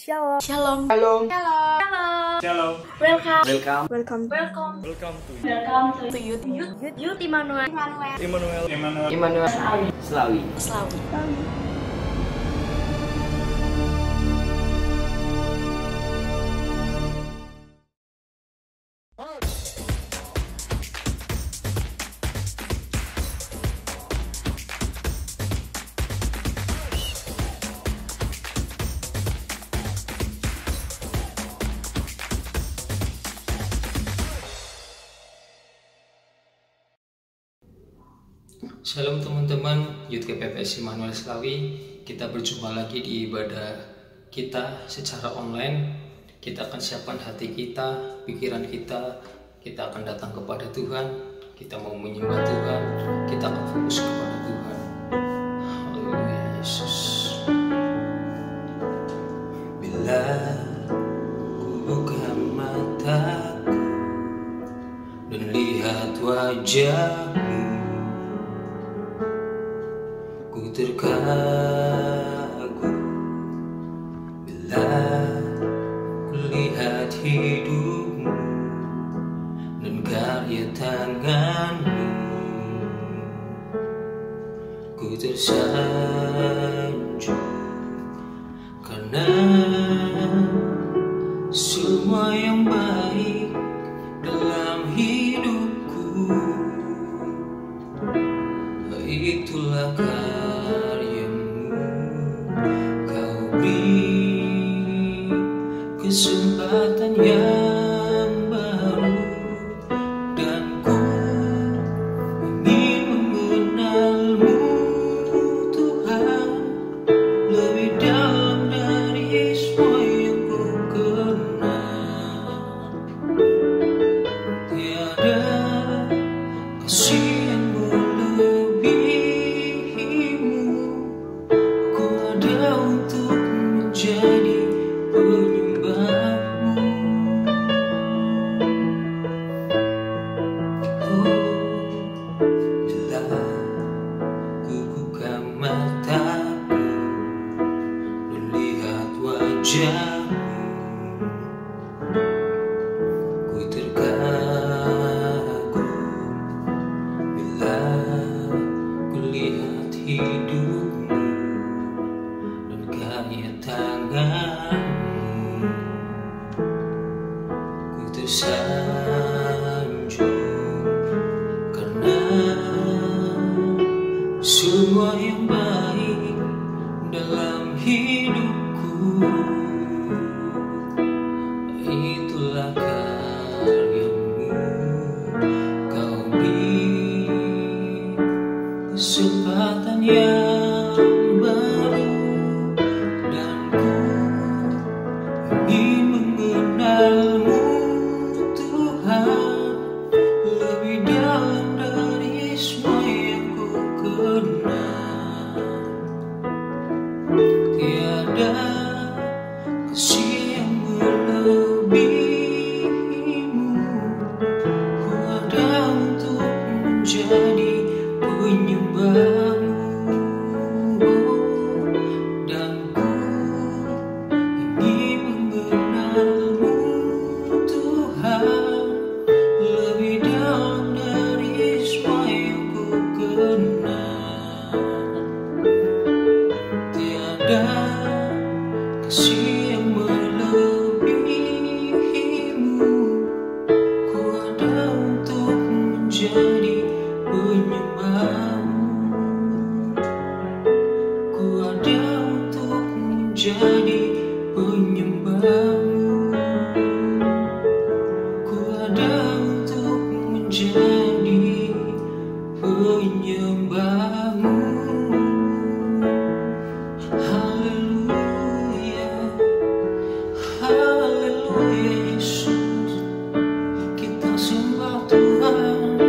Shalom. Shalom. Shalom. Shalom. Shalom. Welcome. Welcome. Welcome. Welcome. Welcome To Youth Immanuel. Immanuel Slawi. Slawi. Shalom teman-teman, Youth KPPS Immanuel Slawi. Kita berjumpa lagi di ibadah kita secara online. Kita akan siapkan hati kita, pikiran kita. Kita akan datang kepada Tuhan. Kita mau menyembah Tuhan. Kita akan fokus kepada Tuhan. Haleluya Yesus. Bila ku buka mataku dan lihat wajahmu, ku terkagum bila ku lihat hidupmu dan karya tanganmu. Ku tersanjung karena semua yang baik dalam hidupku, itulah karyamu. Kau beri kesempatan yang baru, dan ku ingin mengenalmu Tuhan lebih dalam dari semua yang ku kenal. Tiada kasih yang melebihimu. Ku ada untuk menjadi penyembahmu. Bila ku buka mataku dan lihat wajahmu, ku terkagum bila ku lihat hidupmu dan karya tanganmu. Ku tersanjung karena semua yang baik dalam hidupku, itulah karyamu. Kau beri kesempatan yang baru, dan ku ingin mengenalmu Tuhan lebih dalam dari semua yang ku kenal. Tiada kasih yang melebihimu. Ku ada untuk menjadi penyembahmu, dan ku ingin mengenalmu Tuhan lebih dalam dari semua yang ku kenal. Tiada kasih yang melebihimu. Ku ada untuk menjadi penyembahmu. Ku ada untuk menjadi penyembahmu. Ku ada untuk menjadi penyembahmu. Haleluya, haleluya Yesus. Kita sembah Tuhan,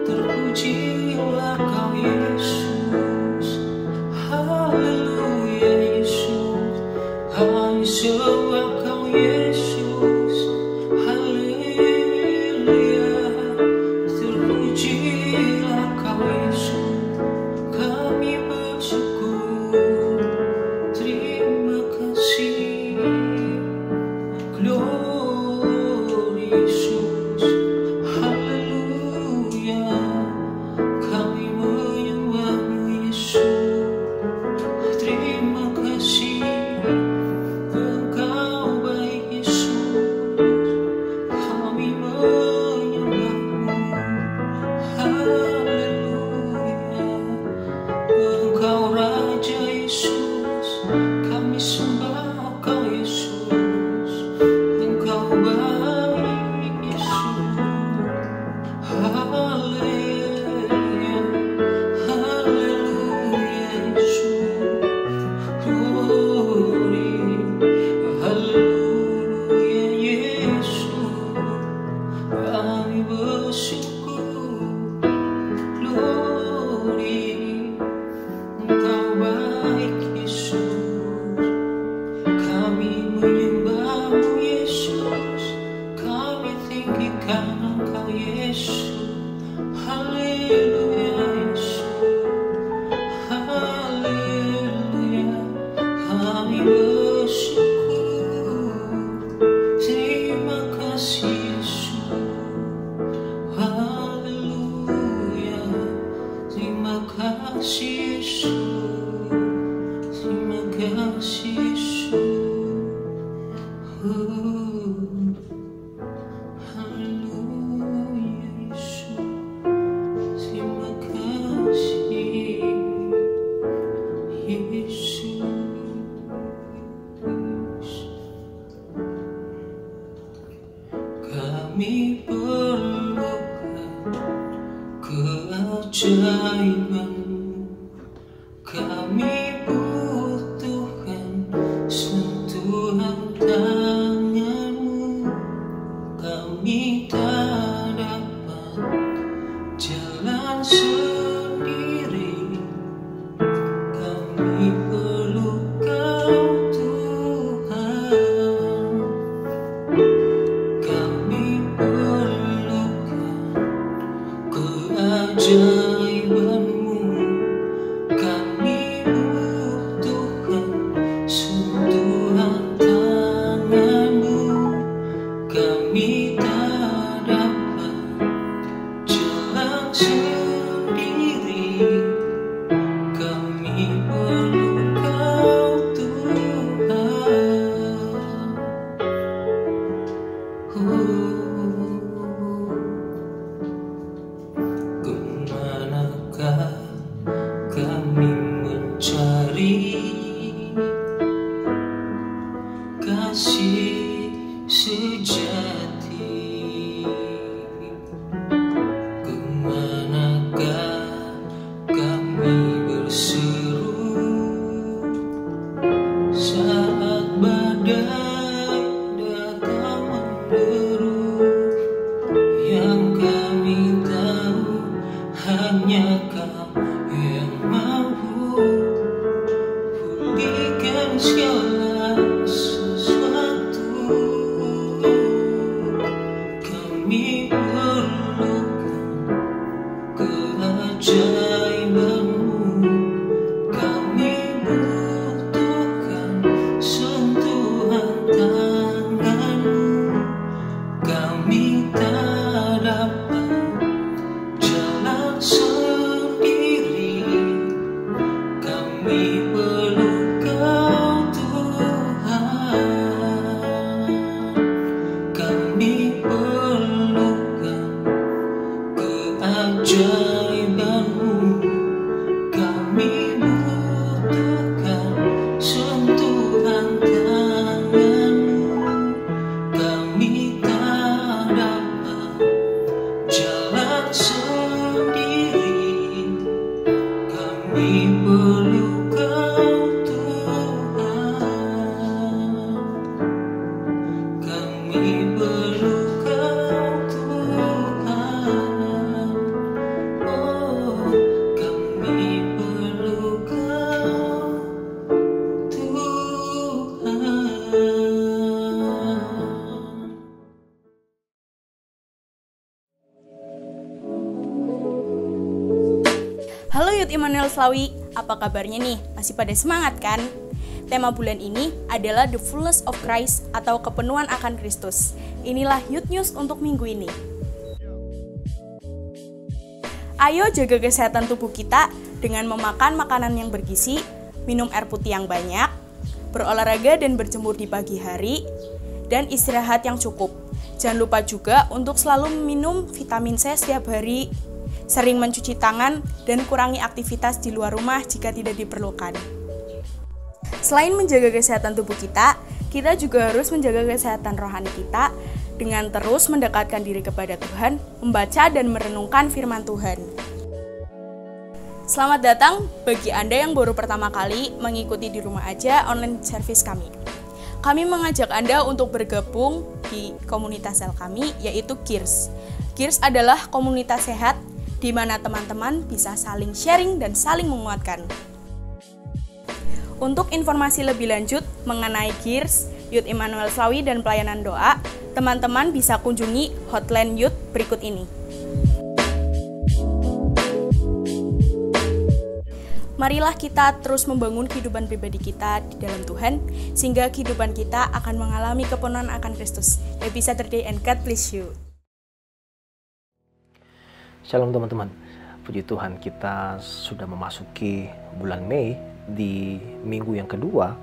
terpujilah Kau Yesus. Haleluya Yesus, baik Yesus, kami menyembahmu Yesus, kami tinggikan Engkau Yesus. Haleluya Yesus, haleluya, kami bersyukur. Terima kasih Yesus, haleluya. Terima kasih Yesus, terima kasih Yesus. Haleluya Yesus, terima kasih Yesus. Kami perlukan keajaiban-Mu, kami butuhkan sentuhan tangan-Mu. Kami tak dapat jalan sendiri, kami perlu Kau Tuhan. Kami perlukan keajaiban-Mu, kami butuhkan sentuhan tangan-Mu. Kami tak dapat jalan sendiri, kami perlu Kau Tuhan. Kemanakah kami mencari kasih sejati? Kemanakah kami berseru saat badai datang menderu? Yang kami tahu hanya Kau yang mampu pulihkan segala sesuatu. Kami perlukan keajaiban-Mu, kami butuhkan sentuhan tangan-Mu. Kami tak dapat jalan sendiri, kami perlu Kau Tuhan. Kami perlukan keajaiban-Mu, kami butuhkan sentuhan tangan-Mu. Kami tak dapat jalan sendiri, kami perlu Kau Tuhan. Kami perlu Kau Tuhan. Oh, kami perlu Kau Tuhan. Halo Youth Immanuel Slawi, apa kabarnya nih? Masih pada semangat kan? Tema bulan ini adalah The Fullness of Christ atau kepenuhan akan Kristus. Inilah Youth News untuk minggu ini. Ayo jaga kesehatan tubuh kita dengan memakan makanan yang bergizi, minum air putih yang banyak, berolahraga dan berjemur di pagi hari, dan istirahat yang cukup. Jangan lupa juga untuk selalu minum vitamin C setiap hari, sering mencuci tangan, dan kurangi aktivitas di luar rumah jika tidak diperlukan. Selain menjaga kesehatan tubuh kita juga harus menjaga kesehatan rohani kita dengan terus mendekatkan diri kepada Tuhan, membaca dan merenungkan firman Tuhan. Selamat datang bagi Anda yang baru pertama kali mengikuti di rumah aja online service kami. Kami mengajak Anda untuk bergabung di komunitas sel kami, yaitu KIRS. KIRS adalah komunitas sehat di mana teman-teman bisa saling sharing dan saling menguatkan. Untuk informasi lebih lanjut mengenai GIRS, Youth Immanuel Slawi dan pelayanan doa, teman-teman bisa kunjungi hotline Youth berikut ini. Marilah kita terus membangun kehidupan pribadi kita di dalam Tuhan, sehingga kehidupan kita akan mengalami kepenuhan akan Kristus. Happy Saturday and God bless you. Shalom teman-teman, puji Tuhan kita sudah memasuki bulan Mei di minggu yang kedua,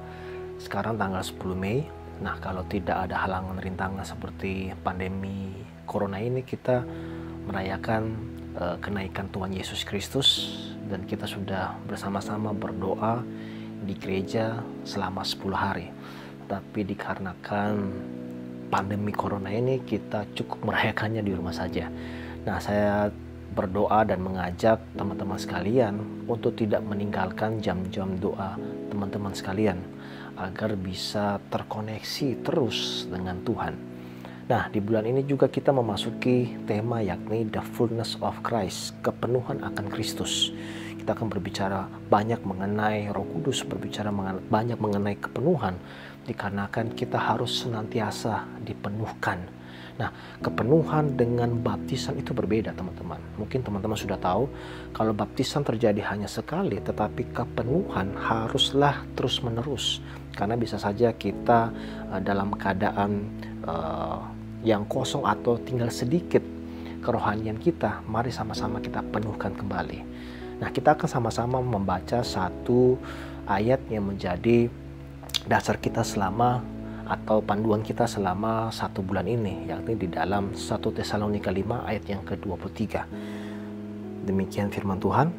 sekarang tanggal 10 Mei. Nah, kalau tidak ada halangan rintangan seperti pandemi Corona ini, kita merayakan kenaikan Tuhan Yesus Kristus, dan kita sudah bersama-sama berdoa di gereja selama 10 hari. Tapi dikarenakan pandemi Corona ini, kita cukup merayakannya di rumah saja. Nah, saya berdoa dan mengajak teman-teman sekalian untuk tidak meninggalkan jam-jam doa teman-teman sekalian, agar bisa terkoneksi terus dengan Tuhan. Nah, di bulan ini juga kita memasuki tema yakni The Fullness of Christ, kepenuhan akan Kristus. Kita akan berbicara banyak mengenai Roh Kudus, berbicara banyak mengenai kepenuhan, dikarenakan kita harus senantiasa dipenuhkan. Nah, kepenuhan dengan baptisan itu berbeda, teman-teman. Mungkin teman-teman sudah tahu kalau baptisan terjadi hanya sekali, tetapi kepenuhan haruslah terus-menerus. Karena bisa saja kita dalam keadaan yang kosong atau tinggal sedikit kerohanian kita, mari sama-sama kita penuhkan kembali. Nah, kita akan sama-sama membaca satu ayat yang menjadi dasar kita selama atau panduan kita selama 1 bulan ini, yakni di dalam 1 Tesalonika 5 ayat yang ke-23. Demikian firman Tuhan.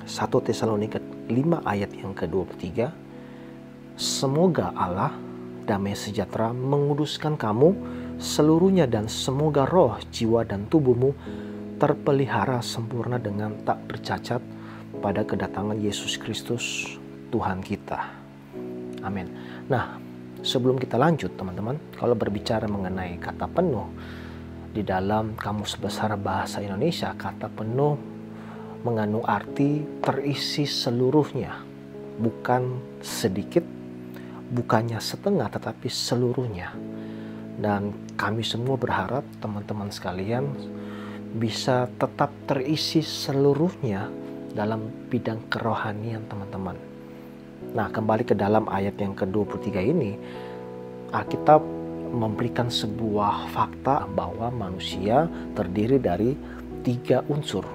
1 Tesalonika 5 ayat yang ke-23. Semoga Allah damai sejahtera menguduskan kamu seluruhnya, dan semoga roh, jiwa, dan tubuhmu terpelihara sempurna dengan tak bercacat pada kedatangan Yesus Kristus Tuhan kita. Amin. Nah, sebelum kita lanjut teman-teman, kalau berbicara mengenai kata penuh, di dalam Kamus Besar Bahasa Indonesia, kata penuh mengandung arti terisi seluruhnya, bukan sedikit, bukannya setengah, tetapi seluruhnya. Dan kami semua berharap teman-teman sekalian bisa tetap terisi seluruhnya dalam bidang kerohanian teman-teman. Nah, kembali ke dalam ayat yang ke-23 ini, Alkitab memberikan sebuah fakta bahwa manusia terdiri dari 3 unsur,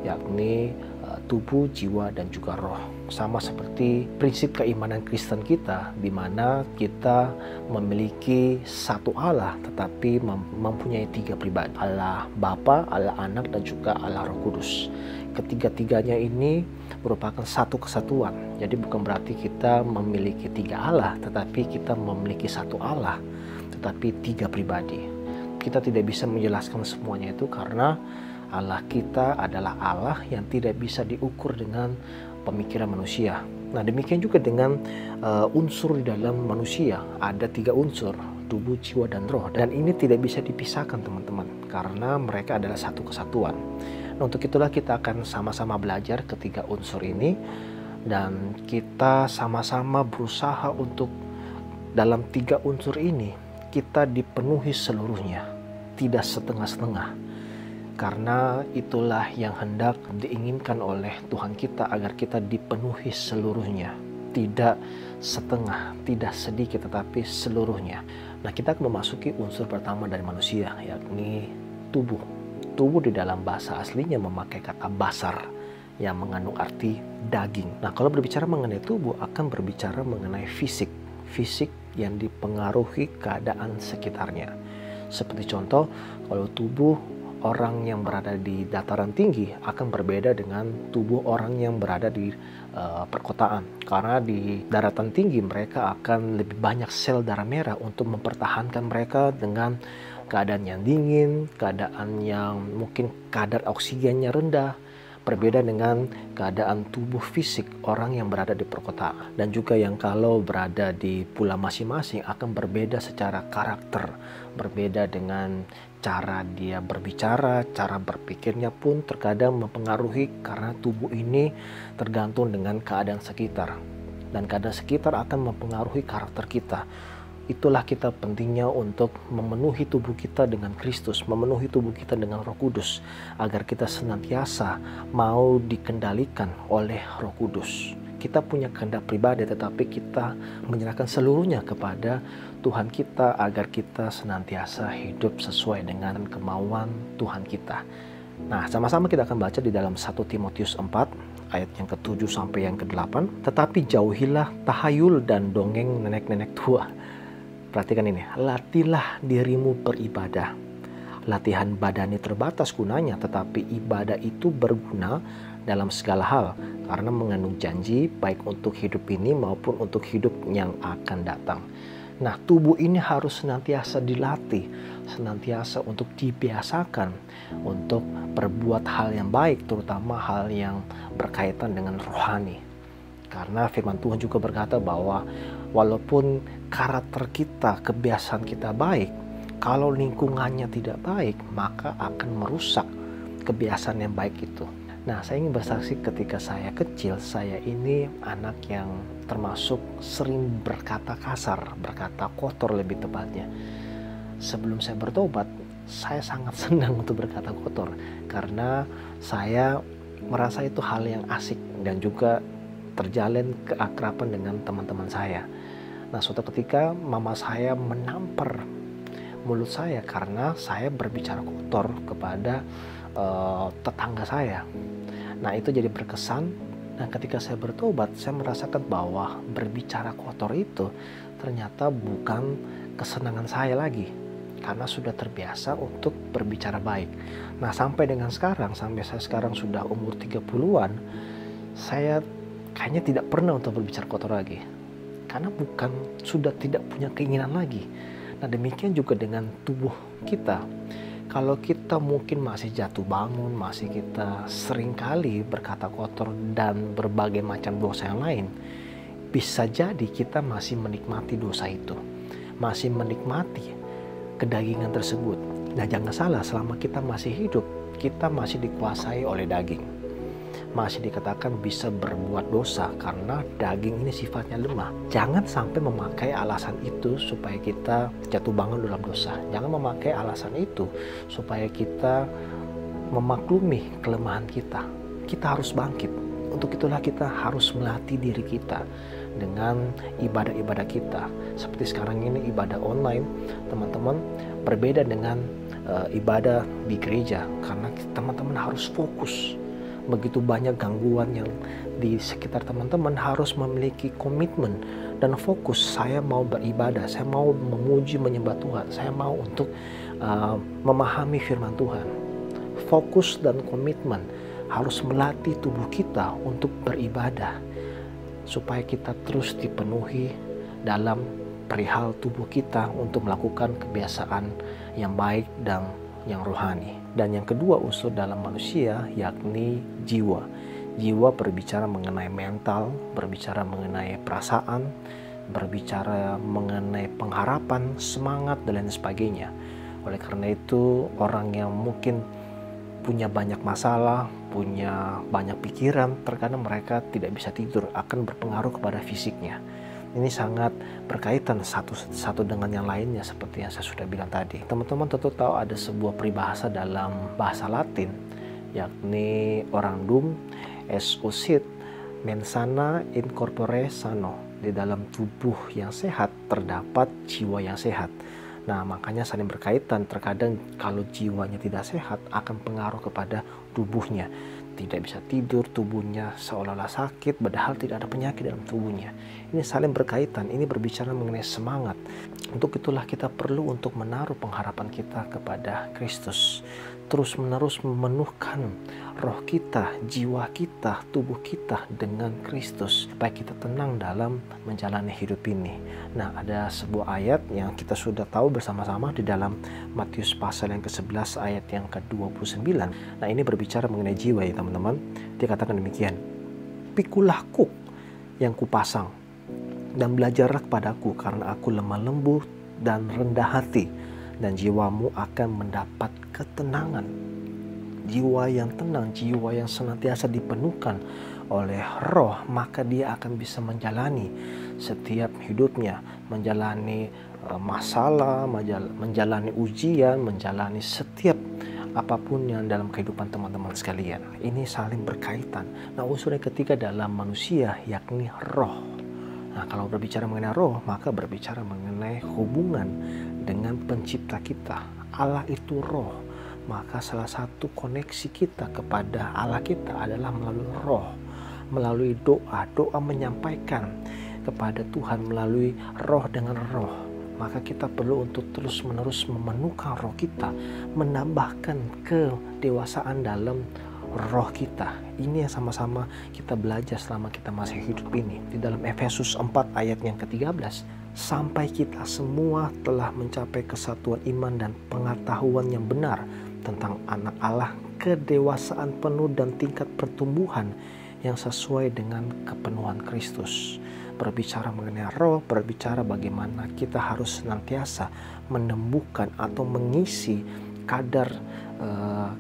yakni tubuh, jiwa, dan juga roh. Sama seperti prinsip keimanan Kristen kita, di mana kita memiliki satu Allah tetapi mempunyai 3 pribadi, Allah Bapa, Allah Anak, dan juga Allah Roh Kudus. Ketiga-tiganya ini merupakan satu kesatuan. Jadi bukan berarti kita memiliki 3 Allah, tetapi kita memiliki satu Allah tetapi 3 pribadi. Kita tidak bisa menjelaskan semuanya itu karena Allah kita adalah Allah yang tidak bisa diukur dengan pemikiran manusia. Nah, demikian juga dengan unsur di dalam manusia. Ada 3 unsur, tubuh, jiwa, dan roh. Dan ini tidak bisa dipisahkan teman-teman, karena mereka adalah satu kesatuan. Nah, untuk itulah kita akan sama-sama belajar ketiga unsur ini. Dan kita sama-sama berusaha untuk dalam 3 unsur ini kita dipenuhi seluruhnya, tidak setengah-setengah. Karena itulah yang hendak diinginkan oleh Tuhan kita, agar kita dipenuhi seluruhnya. Tidak setengah, tidak sedikit, tetapi seluruhnya. Nah, kita akan memasuki unsur pertama dari manusia, yakni tubuh. Tubuh di dalam bahasa aslinya memakai kata basar, yang mengandung arti daging. Nah, kalau berbicara mengenai tubuh, akan berbicara mengenai fisik. Fisik yang dipengaruhi keadaan sekitarnya. Seperti contoh, kalau tubuh orang yang berada di dataran tinggi akan berbeda dengan tubuh orang yang berada di perkotaan. Karena di daratan tinggi mereka akan lebih banyak sel darah merah untuk mempertahankan mereka dengan keadaan yang dingin, keadaan yang mungkin kadar oksigennya rendah. Berbeda dengan keadaan tubuh fisik orang yang berada di perkotaan. Dan juga yang kalau berada di pulau masing-masing akan berbeda secara karakter. Berbeda dengan cara dia berbicara, cara berpikirnya pun terkadang mempengaruhi, karena tubuh ini tergantung dengan keadaan sekitar. dan keadaan sekitar akan mempengaruhi karakter kita. Itulah kita pentingnya untuk memenuhi tubuh kita dengan Kristus, memenuhi tubuh kita dengan Roh Kudus, agar kita senantiasa mau dikendalikan oleh Roh Kudus. Kita punya kehendak pribadi, tetapi kita menyerahkan seluruhnya kepada Tuhan kita agar kita senantiasa hidup sesuai dengan kemauan Tuhan kita. Nah, sama-sama kita akan baca di dalam 1 Timotius 4 ayat yang ke-7 sampai yang ke-8. Tetapi jauhilah tahayul dan dongeng nenek-nenek tua. Perhatikan ini, latihlah dirimu beribadah. Latihan badani terbatas gunanya, tetapi ibadah itu berguna dalam segala hal karena mengandung janji baik untuk hidup ini maupun untuk hidup yang akan datang. Nah, tubuh ini harus senantiasa dilatih, senantiasa untuk dibiasakan untuk berbuat hal yang baik, terutama hal yang berkaitan dengan rohani. Karena firman Tuhan juga berkata bahwa walaupun karakter kita, kebiasaan kita baik, kalau lingkungannya tidak baik, maka akan merusak kebiasaan yang baik itu. Nah, saya ingin bersaksi ketika saya kecil, saya ini anak yang termasuk sering berkata kasar, berkata kotor lebih tepatnya. Sebelum saya bertobat, saya sangat senang untuk berkata kotor, karena saya merasa itu hal yang asik dan juga terjalin keakraban dengan teman-teman saya. Nah, suatu ketika mama saya menampar mulut saya karena saya berbicara kotor kepada tetangga saya. Nah, itu jadi berkesan. Dan ketika saya bertobat, saya merasakan bahwa berbicara kotor itu ternyata bukan kesenangan saya lagi, karena sudah terbiasa untuk berbicara baik. Nah, sampai dengan sekarang, sampai saya sekarang sudah umur 30-an, saya kayaknya tidak pernah untuk berbicara kotor lagi, karena sudah tidak punya keinginan lagi. Nah, demikian juga dengan tubuh kita. Kalau kita mungkin masih jatuh bangun, masih kita seringkali berkata kotor dan berbagai macam dosa yang lain, bisa jadi kita masih menikmati dosa itu, masih menikmati kedagingan tersebut. Nah, jangan salah, selama kita masih hidup, kita masih dikuasai oleh daging, masih dikatakan bisa berbuat dosa karena daging ini sifatnya lemah. Jangan sampai memakai alasan itu supaya kita jatuh bangun dalam dosa. Jangan memakai alasan itu supaya kita memaklumi kelemahan kita. Kita harus bangkit. Untuk itulah kita harus melatih diri kita dengan ibadah-ibadah kita. Seperti sekarang ini ibadah online, teman-teman, berbeda dengan ibadah di gereja, karena teman-teman harus fokus. Begitu banyak gangguan yang di sekitar teman-teman, harus memiliki komitmen dan fokus. Saya mau beribadah, saya mau memuji menyembah Tuhan, saya mau untuk memahami firman Tuhan. Fokus dan komitmen harus melatih tubuh kita untuk beribadah, supaya kita terus dipenuhi dalam perihal tubuh kita untuk melakukan kebiasaan yang baik dan yang rohani. Dan yang kedua unsur dalam manusia yakni jiwa. Jiwa berbicara mengenai mental, berbicara mengenai perasaan, berbicara mengenai pengharapan, semangat, dan lain sebagainya. Oleh karena itu, orang yang mungkin punya banyak masalah, punya banyak pikiran, terkadang mereka tidak bisa tidur, akan berpengaruh kepada fisiknya. Ini sangat berkaitan satu dengan yang lainnya, seperti yang saya sudah bilang tadi. Teman-teman tentu tahu ada sebuah peribahasa dalam bahasa Latin, yakni orandum est ocit mens sana in corpore sano. Di dalam tubuh yang sehat terdapat jiwa yang sehat. Nah, makanya saling berkaitan. Terkadang kalau jiwanya tidak sehat akan pengaruh kepada tubuhnya. Tidak bisa tidur, tubuhnya seolah-olah sakit, padahal tidak ada penyakit dalam tubuhnya. Ini saling berkaitan, ini berbicara mengenai semangat. Untuk itulah kita perlu untuk menaruh pengharapan kita kepada Kristus. Terus menerus memenuhkan roh kita, jiwa kita, tubuh kita dengan Kristus, supaya kita tenang dalam menjalani hidup ini. Nah, ada sebuah ayat yang kita sudah tahu bersama-sama di dalam Matius pasal yang ke-11 ayat yang ke-29. Nah, ini berbicara mengenai jiwa ya teman-teman. Dia katakan demikian, "Pikulah kuk yang kupasang dan belajarlah kepadaku, karena aku lemah lembut dan rendah hati, dan jiwamu akan mendapat ketenangan." Jiwa yang tenang, jiwa yang senantiasa dipenuhkan oleh Roh, maka dia akan bisa menjalani setiap hidupnya, menjalani masalah, menjalani ujian, menjalani setiap apapun yang dalam kehidupan teman-teman sekalian. Ini saling berkaitan. Nah, unsur yang ketiga dalam manusia yakni roh. Nah, kalau berbicara mengenai roh, maka berbicara mengenai hubungan dengan pencipta kita. Allah itu roh. Maka salah satu koneksi kita kepada Allah kita adalah melalui roh, melalui doa. Doa menyampaikan kepada Tuhan melalui roh dengan roh. Maka kita perlu untuk terus-menerus memenuhkan roh kita, menambahkan kedewasaan dalam roh kita. Ini yang sama-sama kita belajar selama kita masih hidup ini. Di dalam Efesus 4 ayat yang ke-13, sampai kita semua telah mencapai kesatuan iman dan pengetahuan yang benar tentang anak Allah, kedewasaan penuh dan tingkat pertumbuhan yang sesuai dengan kepenuhan Kristus. Berbicara mengenai roh, berbicara bagaimana kita harus senantiasa menemukan atau mengisi kadar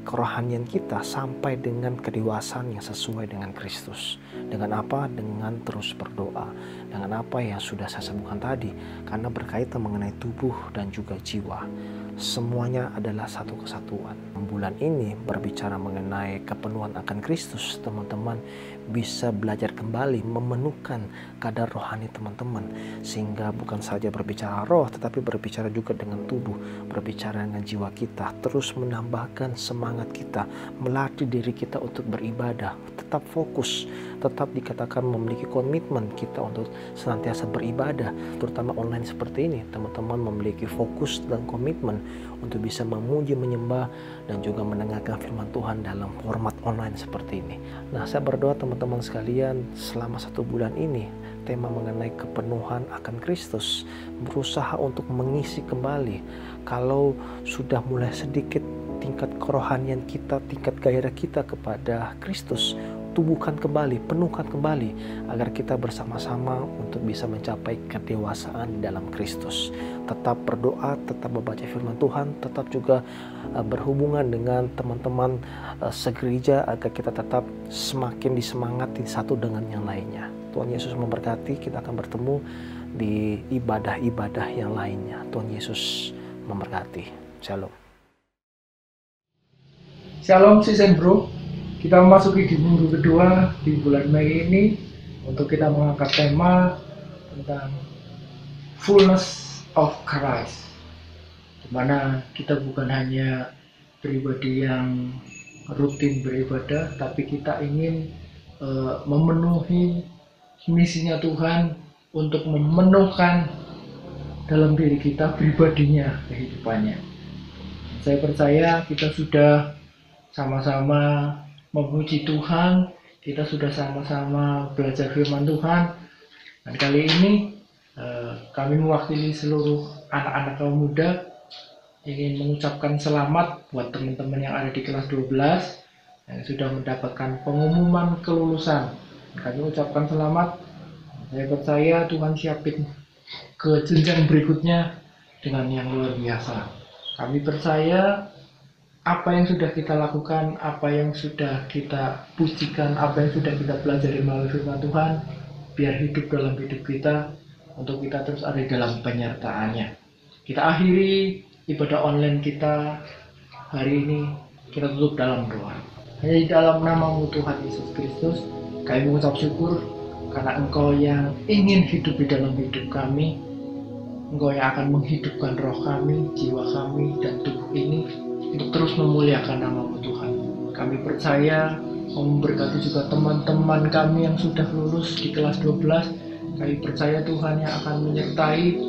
kerohanian kita sampai dengan kedewasaan yang sesuai dengan Kristus. Dengan apa? Dengan terus berdoa. Dengan apa yang sudah saya sebutkan tadi, karena berkaitan mengenai tubuh dan juga jiwa. Semuanya adalah satu kesatuan. Bulan ini berbicara mengenai kepenuhan akan Kristus. Teman-teman bisa belajar kembali memenuhkan kadar rohani teman-teman, sehingga bukan saja berbicara roh, tetapi berbicara juga dengan tubuh, berbicara dengan jiwa kita, terus menambahkan semangat kita, melatih diri kita untuk beribadah, tetap fokus, tetap dikatakan memiliki komitmen kita untuk senantiasa beribadah, terutama online seperti ini. Teman-teman memiliki fokus dan komitmen untuk bisa memuji, menyembah, dan juga mendengarkan firman Tuhan dalam format online seperti ini. Nah, saya berdoa teman-teman sekalian, selama 1 bulan ini tema mengenai kepenuhan akan Kristus, berusaha untuk mengisi kembali. Kalau sudah mulai sedikit tingkat kerohanian kita, tingkat gairah kita kepada Kristus, tubuhkan kembali, penuhkan kembali, agar kita bersama-sama untuk bisa mencapai kedewasaan dalam Kristus. Tetap berdoa, tetap membaca firman Tuhan, tetap juga berhubungan dengan teman-teman segereja, agar kita tetap semakin disemangati satu dengan yang lainnya. Tuhan Yesus memberkati. Kita akan bertemu di ibadah-ibadah yang lainnya. Tuhan Yesus memberkati. Shalom. Shalom season bro. Kita memasuki di minggu kedua di bulan Mei ini untuk kita mengangkat tema tentang fullness of Christ, dimana kita bukan hanya pribadi yang rutin beribadah, tapi kita ingin memenuhi misinya Tuhan untuk memenuhkan dalam diri kita pribadinya, kehidupannya. Saya percaya kita sudah sama-sama memuji Tuhan, kita sudah sama-sama belajar firman Tuhan, dan kali ini kami mewakili seluruh anak-anak kaum muda ingin mengucapkan selamat buat teman-teman yang ada di kelas 12 yang sudah mendapatkan pengumuman kelulusan. Kami ucapkan selamat. Saya percaya Tuhan siapin ke jenjang berikutnya dengan yang luar biasa. Kami percaya apa yang sudah kita lakukan, apa yang sudah kita pujikan, apa yang sudah kita pelajari melalui firman Tuhan, biar hidup dalam hidup kita, untuk kita terus ada dalam penyertaannya. Kita akhiri ibadah online kita hari ini, kita tutup dalam doa. Hanya di dalam nama-Mu Tuhan Yesus Kristus, kami mengucap syukur karena Engkau yang ingin hidup di dalam hidup kami, Engkau yang akan menghidupkan roh kami, jiwa kami, dan tubuh ini untuk terus memuliakan nama-Mu Tuhan. Kami percaya memberkati juga teman-teman kami yang sudah lulus di kelas 12. Kami percaya Tuhan yang akan menyertai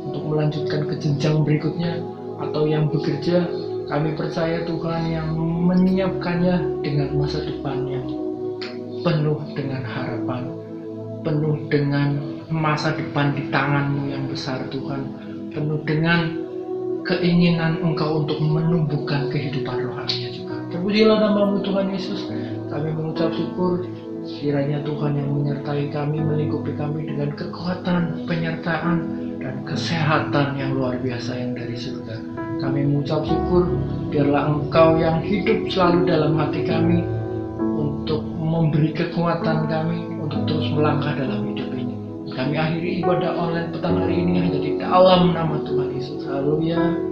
untuk melanjutkan ke jenjang berikutnya, atau yang bekerja. Kami percaya Tuhan yang menyiapkannya dengan masa depan yang penuh dengan harapan, penuh dengan masa depan di tangan-Mu yang besar Tuhan, penuh dengan keinginan Engkau untuk menumbuhkan kehidupan rohaninya juga. Terpujilah nama-Mu Tuhan Yesus. Kami mengucap syukur kiranya Tuhan yang menyertai kami, melingkupi kami dengan kekuatan, penyertaan, dan kesehatan yang luar biasa yang dari surga. Kami mengucap syukur biarlah Engkau yang hidup selalu dalam hati kami untuk memberi kekuatan kami untuk terus melangkah dalam hidup ini. Kami akhiri ibadah online petang hari ini hanya di dalam nama Tuhan Yesus. Haleluya.